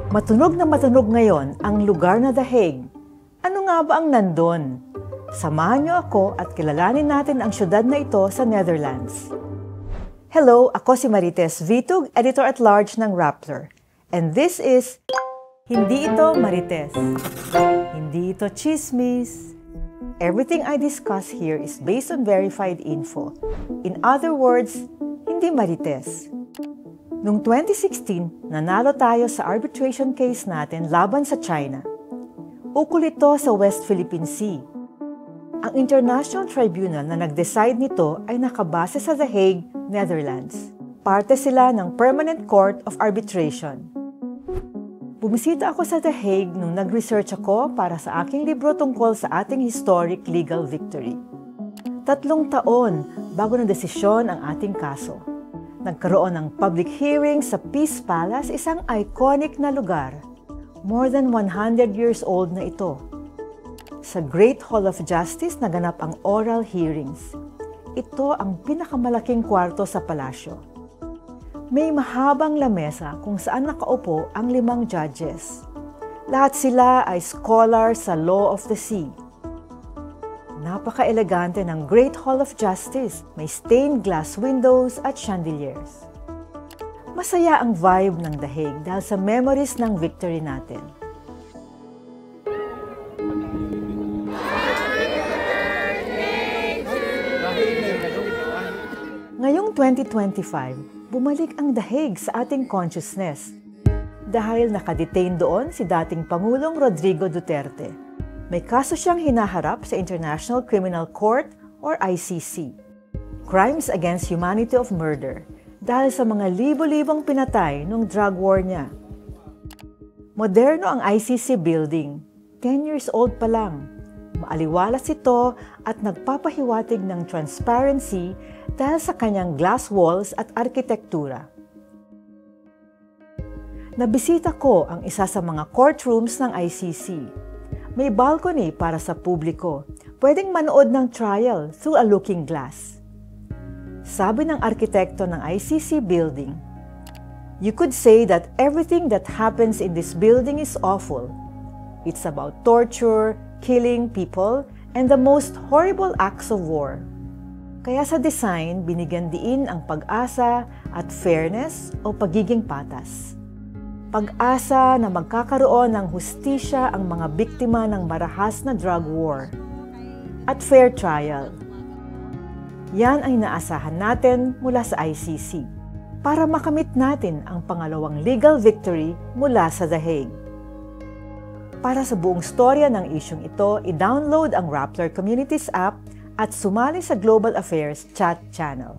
Matunog na matunog ngayon ang lugar na The Hague. Ano nga ba ang nandun? Samahan niyo ako at kilalanin natin ang syudad na ito sa Netherlands. Hello, ako si Marites Vitug, Editor-at-Large ng Rappler. And this is Hindi Ito Marites. Hindi ito chismis. Everything I discuss here is based on verified info. In other words, hindi Marites. Noong 2016, nanalo tayo sa arbitration case natin laban sa China. Ukol ito sa West Philippine Sea. Ang International Tribunal na nag-decide nito ay nakabase sa The Hague, Netherlands. Parte sila ng Permanent Court of Arbitration. Bumisita ako sa The Hague nung nag-research ako para sa aking libro tungkol sa ating historic legal victory. 3 taon bago na-desisyon ang ating kaso. Nagkaroon ng public hearing sa Peace Palace, isang iconic na lugar. More than 100 years old na ito. Sa Great Hall of Justice naganap ang oral hearings. Ito ang pinakamalaking kwarto sa palasyo. May mahabang lamesa kung saan nakaupo ang 5 judges. Lahat sila ay scholars sa Law of the Sea. Napaka-elegante ng Great Hall of Justice. May stained glass windows at chandeliers. Masaya ang vibe ng The Hague dahil sa memories ng victory natin. Ngayong 2025, bumalik ang The Hague sa ating consciousness dahil nakadetain doon si dating Pangulong Rodrigo Duterte. May kaso siyang hinaharap sa International Criminal Court or ICC. Crimes against humanity of murder dahil sa mga libo-libong pinatay nung drug war niya. Moderno ang ICC building, 10 years old pa lang. Maaliwalas ito at nagpapahiwatig ng transparency dahil sa kanyang glass walls at arkitektura. Nabisita ko ang isa sa mga courtrooms ng ICC. May balcony para sa publiko. Pwedeng manood ng trial through a looking glass. Sabi ng arkitekto ng ICC building, "You could say that everything that happens in this building is awful. It's about torture, killing people, and the most horrible acts of war." Kaya sa design, binigyan diin ang pag-asa at fairness o pagiging patas. Pag-asa na magkakaroon ng hustisya ang mga biktima ng marahas na drug war. At fair trial. Yan ay naasahan natin mula sa ICC para makamit natin ang pangalawang legal victory mula sa The Hague. Para sa buong storya ng isyung ito, i-download ang Rappler Communities app at sumali sa Global Affairs chat channel.